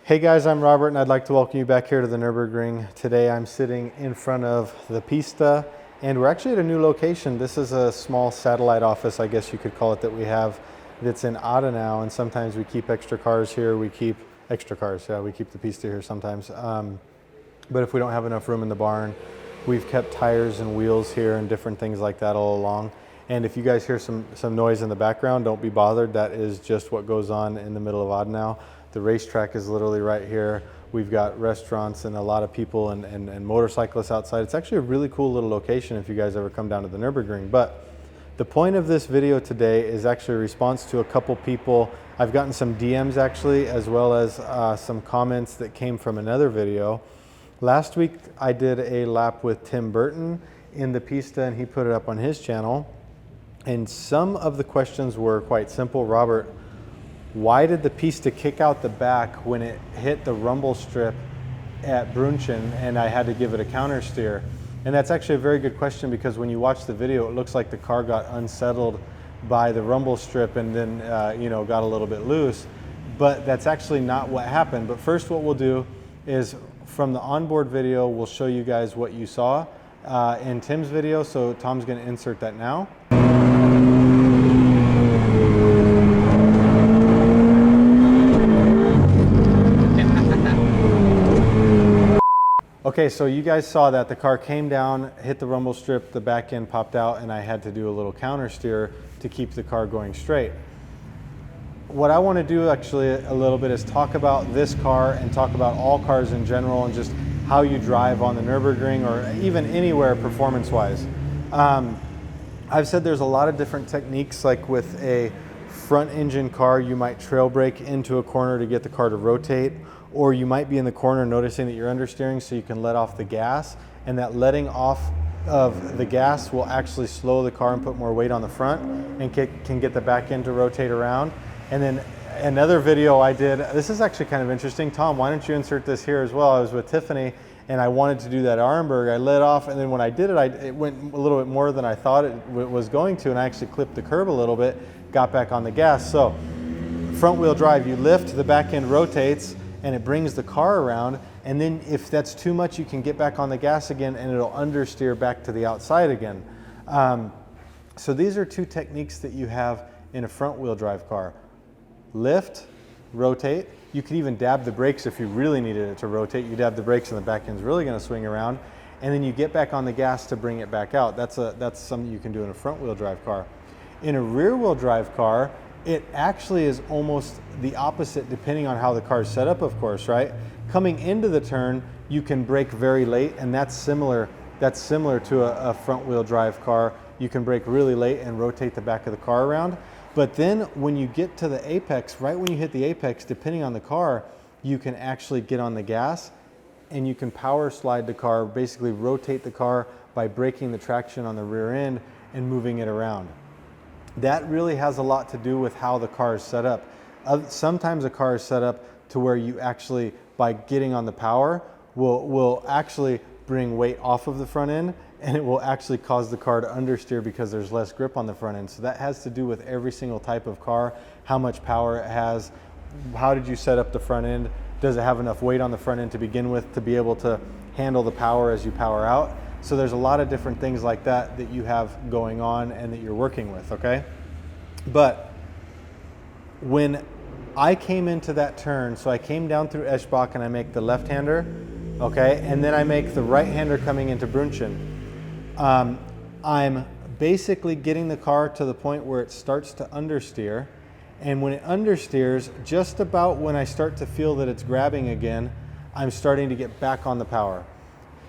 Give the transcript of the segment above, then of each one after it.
Hey guys, I'm Robert and I'd like to welcome you back here to the Nürburgring. Today I'm sitting in front of the Pista and we're actually at a new location. This is a small satellite office, I guess you could call it, that we have that's in Adenau, and sometimes we keep extra cars here. We keep extra cars, yeah, we keep the Pista here sometimes. But if we don't have enough room in the barn, we've kept tires and wheels here and different things like that all along. And if you guys hear some noise in the background, don't be bothered. That is just what goes on in the middle of Adenau. The racetrack is literally right here. We've got restaurants and a lot of people and motorcyclists outside. It's actually a really cool little location if you guys ever come down to the Nürburgring. But the point of this video today is actually a response to a couple people. I've gotten some DMs actually, as well as some comments that came from another video. Last week I did a lap with Tim Burton in the Pista and he put it up on his channel. And some of the questions were quite simple. Robert, why did the Pista kick out the back when it hit the rumble strip at Brunchen and I had to give it a counter steer? And that's actually a very good question, because when you watch the video, it looks like the car got unsettled by the rumble strip and then got a little bit loose. But that's actually not what happened. But first what we'll do is, from the onboard video, we'll show you guys what you saw in Tim's video. So Tom's going to insert that now. Okay, so you guys saw that the car came down, hit the rumble strip, the back end popped out, and I had to do a little counter steer to keep the car going straight. What I want to do actually a little bit is talk about this car and talk about all cars in general and just how you drive on the Nürburgring or even anywhere performance-wise. I've said there's a lot of different techniques. Like with a front engine car, you might trail brake into a corner to get the car to rotate, or you might be in the corner noticing that you're understeering, so you can let off the gas, and that letting off of the gas will actually slow the car and put more weight on the front and can get the back end to rotate around. And then another video I did, this is actually kind of interesting. Tom, why don't you insert this here as well? I was with Tiffany and I wanted to do that Armberg. I let off, and then when I did it, it went a little bit more than I thought it was going to, and I actually clipped the curb a little bit, got back on the gas. So front wheel drive, you lift, the back end rotates, and it brings the car around, and then if that's too much, you can get back on the gas again and it'll understeer back to the outside again. So these are two techniques that you have in a front wheel drive car. Lift, rotate. You could even dab the brakes if you really needed it to rotate. You dab the brakes and the back end's really going to swing around, and then you get back on the gas to bring it back out. That's something you can do in a front wheel drive car. In a rear wheel drive car, it actually is almost the opposite depending on how the car is set up, of course, right? Coming into the turn, you can brake very late, and that's similar to a front wheel drive car. You can brake really late and rotate the back of the car around. But then when you get to the apex, right when you hit the apex, depending on the car, you can actually get on the gas and you can power slide the car, basically rotate the car by braking the traction on the rear end and moving it around. That really has a lot to do with how the car is set up. Sometimes a car is set up to where you actually, by getting on the power, will actually bring weight off of the front end, and it will actually cause the car to understeer because there's less grip on the front end. So that has to do with every single type of car, how much power it has, how did you set up the front end, does it have enough weight on the front end to begin with to be able to handle the power as you power out. So there's a lot of different things like that that you have going on and that you're working with, okay? But when I came into that turn, so I came down through Eschbach and I make the left-hander, okay? And then I make the right-hander coming into Brunchen. I'm basically getting the car to the point where it starts to understeer. And when it understeers, just about when I start to feel that it's grabbing again, I'm starting to get back on the power.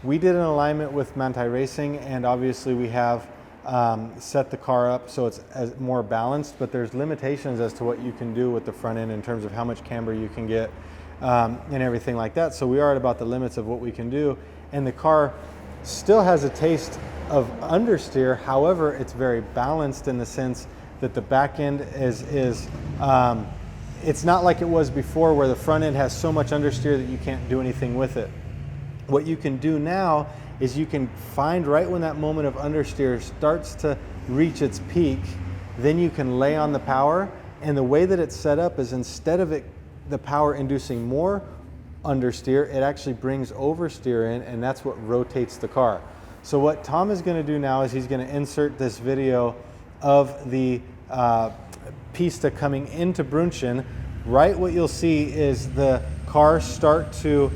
We did an alignment with Manti Racing, and obviously we have set the car up so it's more balanced, but there's limitations as to what you can do with the front end in terms of how much camber you can get and everything like that. So we are at about the limits of what we can do, and the car still has a taste of understeer. However, it's very balanced in the sense that the back end is it's not like it was before where the front end has so much understeer that you can't do anything with it. What you can do now is you can find right when that moment of understeer starts to reach its peak, then you can lay on the power, and the way that it's set up is instead of the power inducing more understeer, it actually brings oversteer in, and that's what rotates the car. So what Tom is going to do now is he's going to insert this video of the Pista coming into Brunchen. Right, what you'll see is the car start to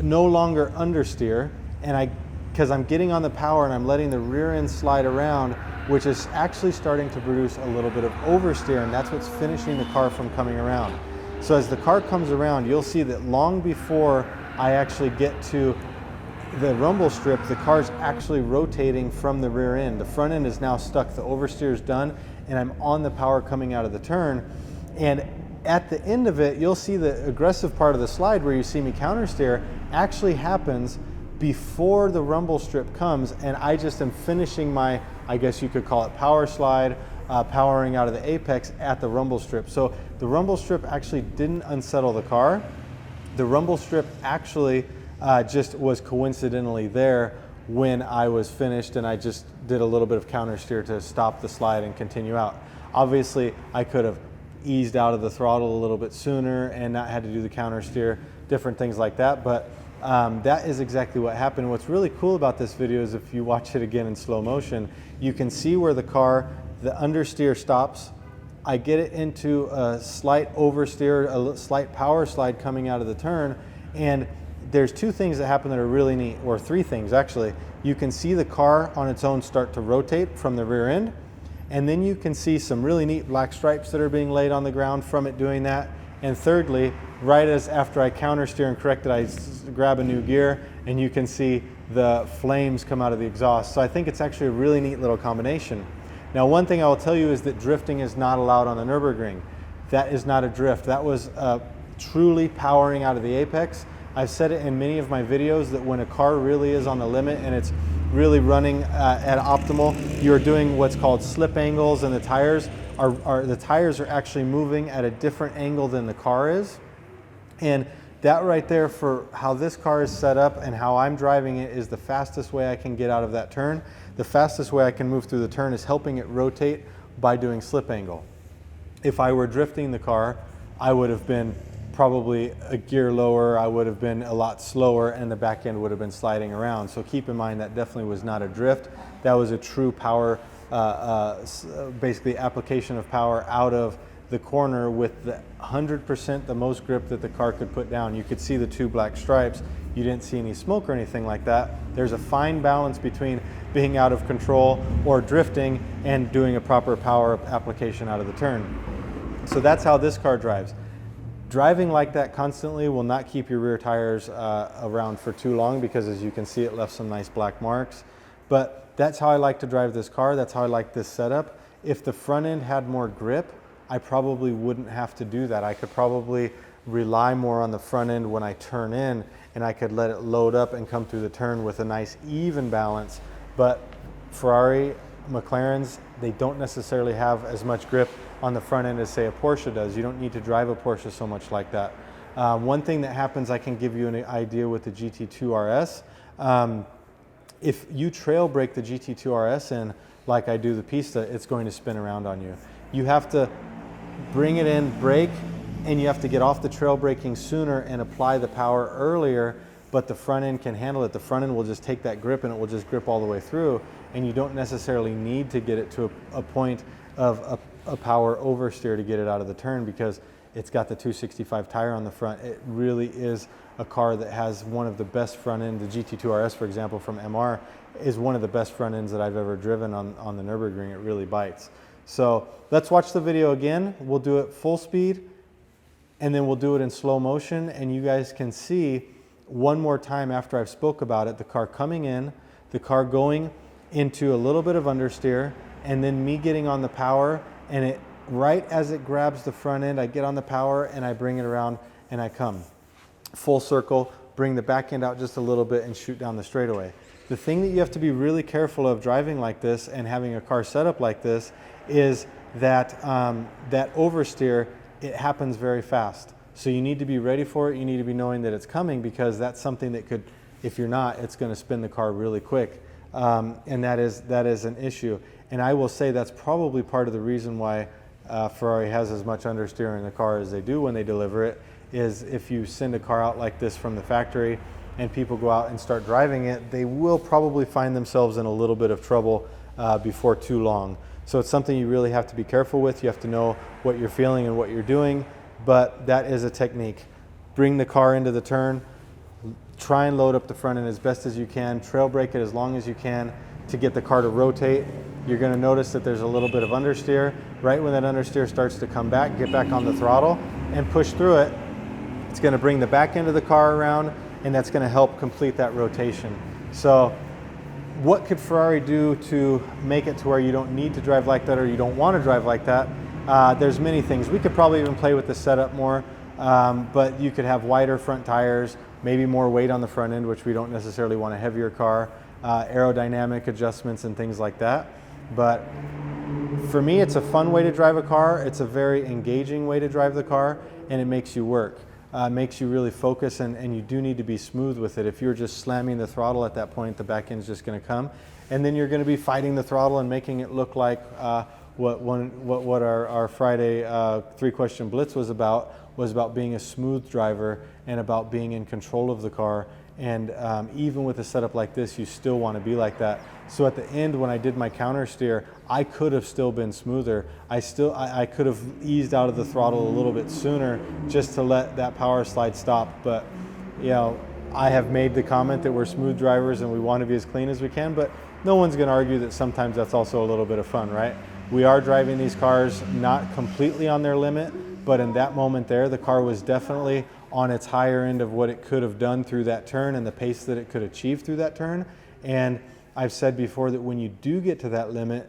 no longer understeer, and because I'm getting on the power and I'm letting the rear end slide around, which is actually starting to produce a little bit of oversteer, and that's what's finishing the car from coming around. So as the car comes around, you'll see that long before I actually get to the rumble strip, the car's actually rotating from the rear end. The front end is now stuck, the oversteer is done, and I'm on the power coming out of the turn. And at the end of it, you'll see the aggressive part of the slide where you see me countersteer actually happens before the rumble strip comes, and I just am finishing my, I guess you could call it power slide, powering out of the apex at the rumble strip. So the rumble strip actually didn't unsettle the car. The rumble strip actually just was coincidentally there when I was finished, and I just did a little bit of countersteer to stop the slide and continue out. Obviously, I could have eased out of the throttle a little bit sooner and not had to do the countersteer, different things like that, but that is exactly what happened. What's really cool about this video is if you watch it again in slow motion, you can see where the car, the understeer stops. I get it into a slight oversteer, a slight power slide coming out of the turn, and there's two things that happen that are really neat, or three things actually. You can see the car on its own start to rotate from the rear end, and then you can see some really neat black stripes that are being laid on the ground from it doing that. And thirdly, right as after I countersteer and correct it, I grab a new gear, and you can see the flames come out of the exhaust. So I think it's actually a really neat little combination. Now, one thing I will tell you is that drifting is not allowed on the Nürburgring. That is not a drift. That was truly powering out of the apex. I've said it in many of my videos that when a car really is on the limit and it's really running at optimal, you're doing what's called slip angles, and the tires are actually moving at a different angle than the car is. And that right there, for how this car is set up and how I'm driving it, is the fastest way I can get out of that turn. The fastest way I can move through the turn is helping it rotate by doing slip angle. If I were drifting the car, I would have been probably a gear lower, I would have been a lot slower, and the back end would have been sliding around. So keep in mind that definitely was not a drift. That was a true power, basically application of power out of the corner with the 100% the most grip that the car could put down. You could see the two black stripes. You didn't see any smoke or anything like that. There's a fine balance between being out of control or drifting and doing a proper power application out of the turn. So that's how this car drives. Driving like that constantly will not keep your rear tires around for too long, because as you can see, it left some nice black marks. But that's how I like to drive this car. That's how I like this setup. If the front end had more grip, I probably wouldn't have to do that. I could probably rely more on the front end when I turn in, and I could let it load up and come through the turn with a nice even balance. But Ferrari, McLarens, they don't necessarily have as much grip on the front end as say a Porsche does. You don't need to drive a Porsche so much like that. One thing that happens, I can give you an idea with the GT2 RS. If you trail brake the GT2 RS in like I do the Pista, it's going to spin around on you. You have to bring it in, brake, and you have to get off the trail braking sooner and apply the power earlier, but the front end can handle it. The front end will just take that grip and it will just grip all the way through, and you don't necessarily need to get it to a point of a power oversteer to get it out of the turn, because it's got the 265 tire on the front. It really is a car that has one of the best front end. The GT2 RS, for example, from MR, is one of the best front ends that I've ever driven on the Nürburgring. It really bites. So let's watch the video again. We'll do it full speed, and then we'll do it in slow motion, and you guys can see one more time after I've spoke about it, the car coming in, the car going into a little bit of understeer, and then me getting on the power, and it right as it grabs the front end, I get on the power and I bring it around and I come full circle, bring the back end out just a little bit and shoot down the straightaway. The thing that you have to be really careful of driving like this and having a car set up like this is that that oversteer, it happens very fast. So you need to be ready for it. You need to be knowing that it's coming, because that's something that could, if you're not, it's going to spin the car really quick. And that is an issue. And I will say that's probably part of the reason why Ferrari has as much understeer in the car as they do when they deliver it, is if you send a car out like this from the factory and people go out and start driving it, they will probably find themselves in a little bit of trouble before too long. So it's something you really have to be careful with. You have to know what you're feeling and what you're doing, but that is a technique. Bring the car into the turn, try and load up the front end as best as you can, trail brake it as long as you can to get the car to rotate. You're going to notice that there's a little bit of understeer. Right when that understeer starts to come back, get back on the throttle and push through it. It's going to bring the back end of the car around, and that's going to help complete that rotation. So what could Ferrari do to make it to where you don't need to drive like that or you don't want to drive like that? There's many things. We could probably even play with the setup more, but you could have wider front tires, maybe more weight on the front end, which we don't necessarily want a heavier car, aerodynamic adjustments and things like that. But for me, it's a fun way to drive a car. It's a very engaging way to drive the car, and it makes you work. Makes you really focus, and you do need to be smooth with it. If you're just slamming the throttle at that point, the back end's just going to come, and then you're going to be fighting the throttle and making it look like what our Friday 3-question blitz was about being a smooth driver and about being in control of the car. And even with a setup like this, you still want to be like that. So at the end, when I did my counter steer, I could have still been smoother. I could have eased out of the throttle a little bit sooner just to let that power slide stop. But you know, I have made the comment that we're smooth drivers and we want to be as clean as we can, but no one's going to argue that sometimes that's also a little bit of fun, right? We are driving these cars not completely on their limit, but in that moment there, the car was definitely on its higher end of what it could have done through that turn and the pace that it could achieve through that turn. And I've said before that when you do get to that limit,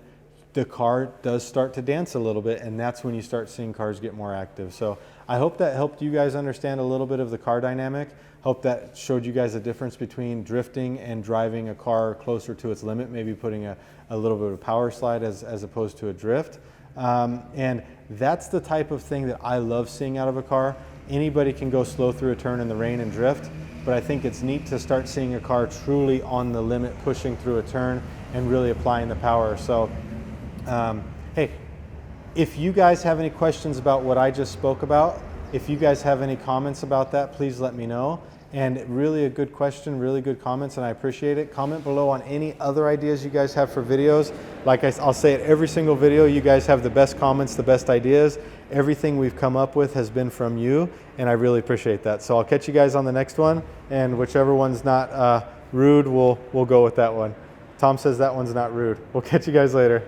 the car does start to dance a little bit, and that's when you start seeing cars get more active. So I hope that helped you guys understand a little bit of the car dynamic. Hope that showed you guys the difference between drifting and driving a car closer to its limit, maybe putting a little bit of a power slide as opposed to a drift. And that's the type of thing that I love seeing out of a car. Anybody can go slow through a turn in the rain and drift, but I think it's neat to start seeing a car truly on the limit, pushing through a turn and really applying the power. So, hey, if you guys have any questions about what I just spoke about, if you guys have any comments about that, please let me know. And really a good question, really good comments, and I appreciate it. Comment below on any other ideas you guys have for videos. Like I'll say it every single video, you guys have the best comments, the best ideas. Everything we've come up with has been from you, and I really appreciate that. So I'll catch you guys on the next one, and whichever one's not rude, we'll go with that one. Tom says that one's not rude. We'll catch you guys later.